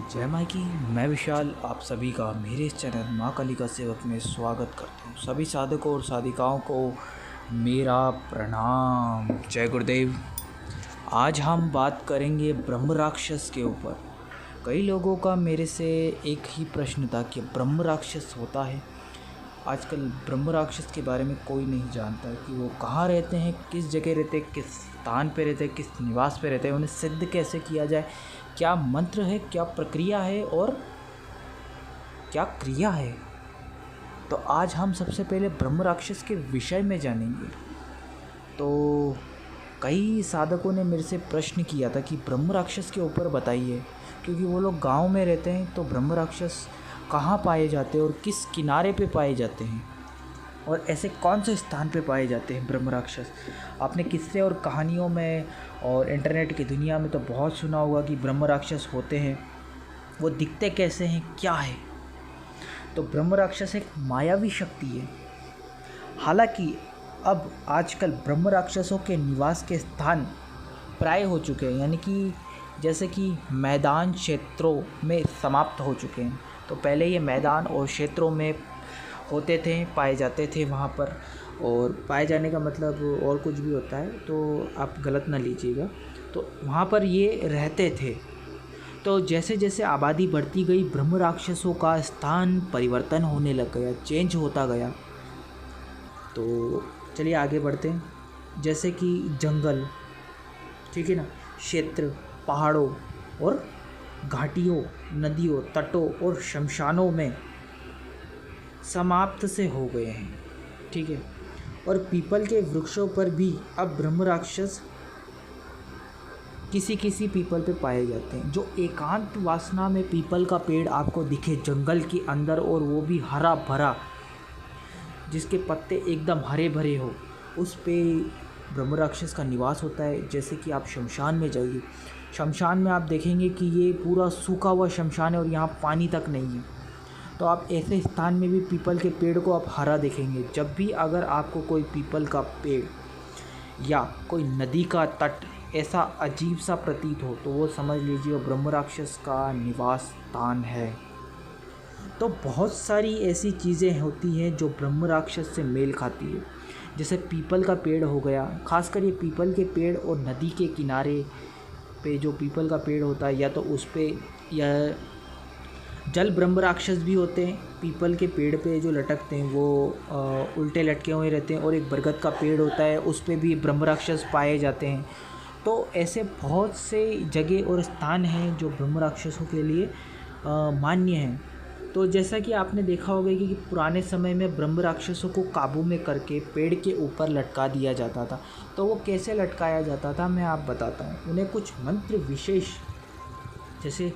जय माँ की। मैं विशाल आप सभी का मेरे इस चैनल माँ काली का सेवक में स्वागत करता हूँ। सभी साधकों और साधिकाओं को मेरा प्रणाम। जय गुरुदेव। आज हम बात करेंगे ब्रह्म राक्षस के ऊपर। कई लोगों का मेरे से एक ही प्रश्न था कि ब्रह्म राक्षस होता है। आजकल ब्रह्म राक्षस के बारे में कोई नहीं जानता कि वो कहाँ रहते हैं, किस जगह रहते हैं, किस स्थान पे रहते हैं, किस निवास पे रहते हैं, उन्हें सिद्ध कैसे किया जाए, क्या मंत्र है, क्या प्रक्रिया है और क्या क्रिया है। तो आज हम सबसे पहले ब्रह्म राक्षस के विषय में जानेंगे। तो कई साधकों ने मेरे से प्रश्न किया था कि ब्रह्म राक्षस के ऊपर बताइए, क्योंकि वो लोग गांव में रहते हैं। तो ब्रह्म राक्षस कहाँ पाए जाते हैं और किस किनारे पे पाए जाते हैं और ऐसे कौन से स्थान पे पाए जाते हैं ब्रह्म राक्षस। आपने किस्से और कहानियों में और इंटरनेट की दुनिया में तो बहुत सुना होगा कि ब्रह्म राक्षस होते हैं। वो दिखते कैसे हैं, क्या है। तो ब्रह्म राक्षस एक मायावी शक्ति है। हालांकि अब आजकल ब्रह्म राक्षसों के निवास के स्थान प्राय हो चुके हैं, यानी कि जैसे कि मैदान क्षेत्रों में समाप्त हो चुके हैं। तो पहले ये मैदान और क्षेत्रों में होते थे, पाए जाते थे वहाँ पर। और पाए जाने का मतलब और कुछ भी होता है, तो आप गलत ना लीजिएगा। तो वहाँ पर ये रहते थे। तो जैसे जैसे आबादी बढ़ती गई, ब्रह्म राक्षसों का स्थान परिवर्तन होने लग गया, चेंज होता गया। तो चलिए आगे बढ़ते हैं। जैसे कि जंगल, ठीक है ना, क्षेत्र, पहाड़ों और घाटियों, नदियों, तटों और शमशानों में समाप्त से हो गए हैं, ठीक है। और पीपल के वृक्षों पर भी अब ब्रह्म राक्षस किसी किसी पीपल पे पाए जाते हैं। जो एकांत वासना में पीपल का पेड़ आपको दिखे जंगल के अंदर, और वो भी हरा भरा, जिसके पत्ते एकदम हरे भरे हो, उस पे ब्रह्म राक्षस का निवास होता है। जैसे कि आप शमशान में जाइए, शमशान में आप देखेंगे कि ये पूरा सूखा हुआ शमशान है और यहाँ पानी तक नहीं है। तो आप ऐसे स्थान में भी पीपल के पेड़ को आप हरा देखेंगे। जब भी अगर आपको कोई पीपल का पेड़ या कोई नदी का तट ऐसा अजीब सा प्रतीत हो, तो वो समझ लीजिए वो ब्रह्म राक्षस का निवास स्थान है। तो बहुत सारी ऐसी चीज़ें होती हैं जो ब्रह्म राक्षस से मेल खाती है। जैसे पीपल का पेड़ हो गया, खासकर ये पीपल के पेड़ और नदी के किनारे पे जो पीपल का पेड़ होता है, या तो उस पे या जल ब्रह्म राक्षस भी होते हैं। पीपल के पेड़ पे जो लटकते हैं वो उल्टे लटके हुए रहते हैं। और एक बरगद का पेड़ होता है, उस पे भी ब्रह्म राक्षस पाए जाते हैं। तो ऐसे बहुत से जगह और स्थान हैं जो ब्रह्म राक्षसों के लिए मान्य हैं। तो जैसा कि आपने देखा होगा कि पुराने समय में ब्रह्म राक्षसों को काबू में करके पेड़ के ऊपर लटका दिया जाता था। तो वो कैसे लटकाया जाता था, मैं आप बताता हूँ। उन्हें कुछ मंत्र विशेष, जैसे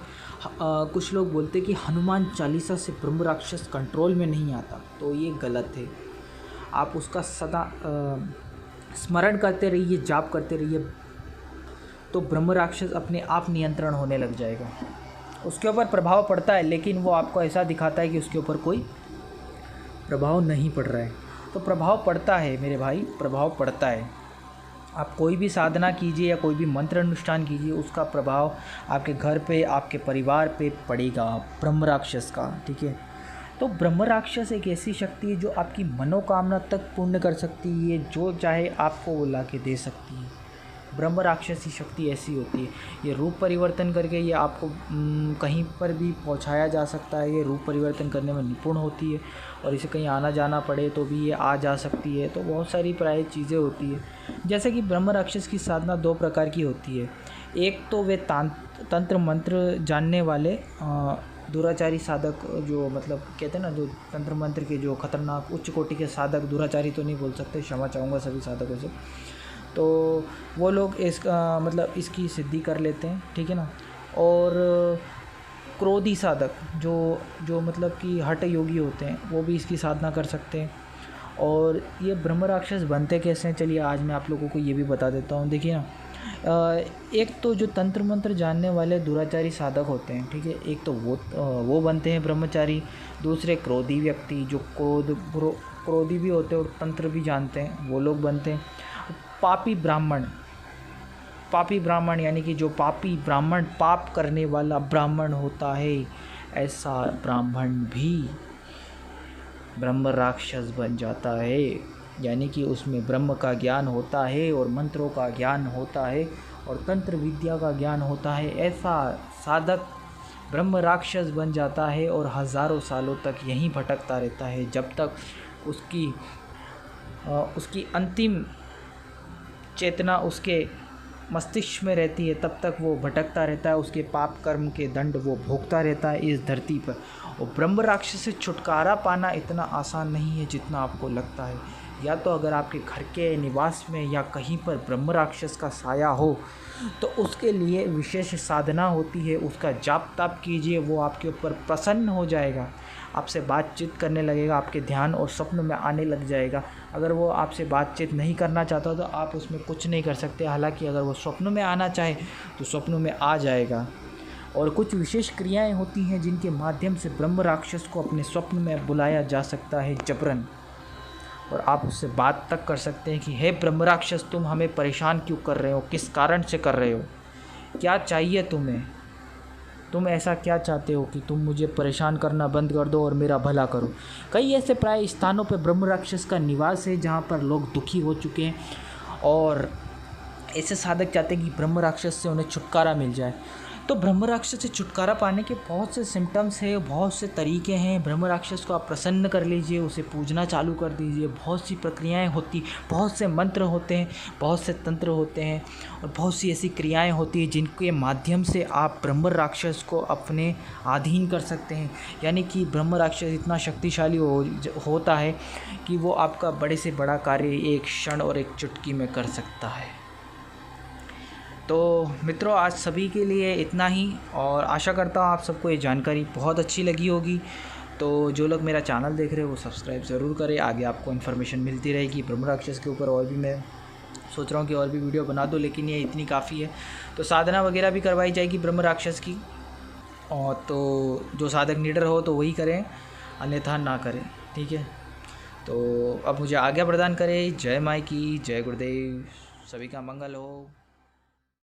कुछ लोग बोलते कि हनुमान चालीसा से ब्रह्म राक्षस कंट्रोल में नहीं आता, तो ये गलत है। आप उसका सदा स्मरण करते रहिए, जाप करते रहिए, तो ब्रह्म राक्षस अपने आप नियंत्रण होने लग जाएगा। उसके ऊपर प्रभाव पड़ता है, लेकिन वो आपको ऐसा दिखाता है कि उसके ऊपर कोई प्रभाव नहीं पड़ रहा है। तो प्रभाव पड़ता है मेरे भाई, प्रभाव पड़ता है। आप कोई भी साधना कीजिए या कोई भी मंत्र अनुष्ठान कीजिए, उसका प्रभाव आपके घर पे, आपके परिवार पे पड़ेगा ब्रह्म राक्षस का, ठीक है। तो ब्रह्म राक्षस एक ऐसी शक्ति है जो आपकी मनोकामना तक पूर्ण कर सकती है। जो चाहे आपको वो ला के दे सकती है। ब्रह्म राक्षस की शक्ति ऐसी होती है, ये रूप परिवर्तन करके ये आपको कहीं पर भी पहुंचाया जा सकता है। ये रूप परिवर्तन करने में निपुण होती है, और इसे कहीं आना जाना पड़े तो भी ये आ जा सकती है। तो बहुत सारी प्राय चीज़ें होती है। जैसे कि ब्रह्म राक्षस की साधना दो प्रकार की होती है। एक तो वे तंत्र मंत्र जानने वाले दुराचारी साधक, जो मतलब कहते हैं ना, जो तंत्र मंत्र के जो खतरनाक उच्च कोटि के साधक, दुराचारी तो नहीं बोल सकते, क्षमा चाहूँगा सभी साधकों से। तो वो लोग मतलब इसकी सिद्धि कर लेते हैं, ठीक है ना। और क्रोधी साधक जो मतलब कि हठ योगी होते हैं, वो भी इसकी साधना कर सकते हैं। और ये ब्रह्म राक्षस बनते कैसे हैं, चलिए आज मैं आप लोगों को ये भी बता देता हूँ। देखिए ना, एक तो जो तंत्र मंत्र जानने वाले दुराचारी साधक होते हैं, ठीक है, एक तो वो बनते हैं ब्रह्मचारी। दूसरे क्रोधी व्यक्ति, जो क्रोधी भी होते हैं और तंत्र भी जानते हैं, वो लोग बनते हैं। पापी ब्राह्मण, पापी ब्राह्मण यानी कि जो पापी ब्राह्मण, पाप करने वाला ब्राह्मण होता है, ऐसा ब्राह्मण भी ब्रह्म राक्षस बन जाता है। यानी कि उसमें ब्रह्म का ज्ञान होता है और मंत्रों का ज्ञान होता है और तंत्र विद्या का ज्ञान होता है। ऐसा साधक ब्रह्म राक्षस बन जाता है और हज़ारों सालों तक यहीं भटकता रहता है, जब तक उसकी अंतिम चेतना उसके मस्तिष्क में रहती है, तब तक वो भटकता रहता है। उसके पाप कर्म के दंड वो भोगता रहता है इस धरती पर। और ब्रह्म राक्षस से छुटकारा पाना इतना आसान नहीं है जितना आपको लगता है। या तो अगर आपके घर के निवास में या कहीं पर ब्रह्म राक्षस का साया हो तो उसके लिए विशेष साधना होती है, उसका जाप ताप कीजिए, वो आपके ऊपर प्रसन्न हो जाएगा, आपसे बातचीत करने लगेगा, आपके ध्यान और स्वप्न में आने लग जाएगा। अगर वो आपसे बातचीत नहीं करना चाहता तो आप उसमें कुछ नहीं कर सकते। हालांकि अगर वो स्वप्न में आना चाहे तो स्वप्न में आ जाएगा। और कुछ विशेष क्रियाएं होती हैं जिनके माध्यम से ब्रह्म राक्षस को अपने स्वप्न में बुलाया जा सकता है जबरन, और आप उससे बात तक कर सकते हैं कि हे ब्रह्म राक्षस, तुम हमें परेशान क्यों कर रहे हो, किस कारण से कर रहे हो, क्या चाहिए तुम्हें, तुम ऐसा क्या चाहते हो कि तुम मुझे परेशान करना बंद कर दो और मेरा भला करो। कई ऐसे प्राय स्थानों पर ब्रह्म राक्षस का निवास है जहाँ पर लोग दुखी हो चुके हैं और ऐसे साधक चाहते हैं कि ब्रह्म राक्षस से उन्हें छुटकारा मिल जाए। तो ब्रह्म राक्षस से छुटकारा पाने के बहुत से सिम्टम्स हैं, बहुत से तरीके हैं। ब्रह्म राक्षस को आप प्रसन्न कर लीजिए, उसे पूजना चालू कर दीजिए। बहुत सी प्रक्रियाएं होती, बहुत से मंत्र होते हैं, बहुत से तंत्र होते हैं और बहुत सी ऐसी क्रियाएं होती हैं जिनके माध्यम से आप ब्रह्म राक्षस को अपने अधीन कर सकते हैं। यानी कि ब्रह्म राक्षस इतना शक्तिशाली होता है कि वो आपका बड़े से बड़ा कार्य एक क्षण और एक चुटकी में कर सकता है। तो मित्रों, आज सभी के लिए इतना ही, और आशा करता हूँ आप सबको ये जानकारी बहुत अच्छी लगी होगी। तो जो लोग मेरा चैनल देख रहे हैं वो सब्सक्राइब ज़रूर करें, आगे आपको इन्फॉर्मेशन मिलती रहेगी ब्रह्म राक्षस के ऊपर। और भी मैं सोच रहा हूँ कि और भी वीडियो बना दूँ, लेकिन ये इतनी काफ़ी है। तो साधना वगैरह भी करवाई जाएगी ब्रह्म राक्षस की, और तो जो साधक निडर हो तो वही करें, अन्यथा ना करें, ठीक है। तो अब मुझे आज्ञा प्रदान करें। जय माई की, जय गुरुदेव, सभी का मंगल हो।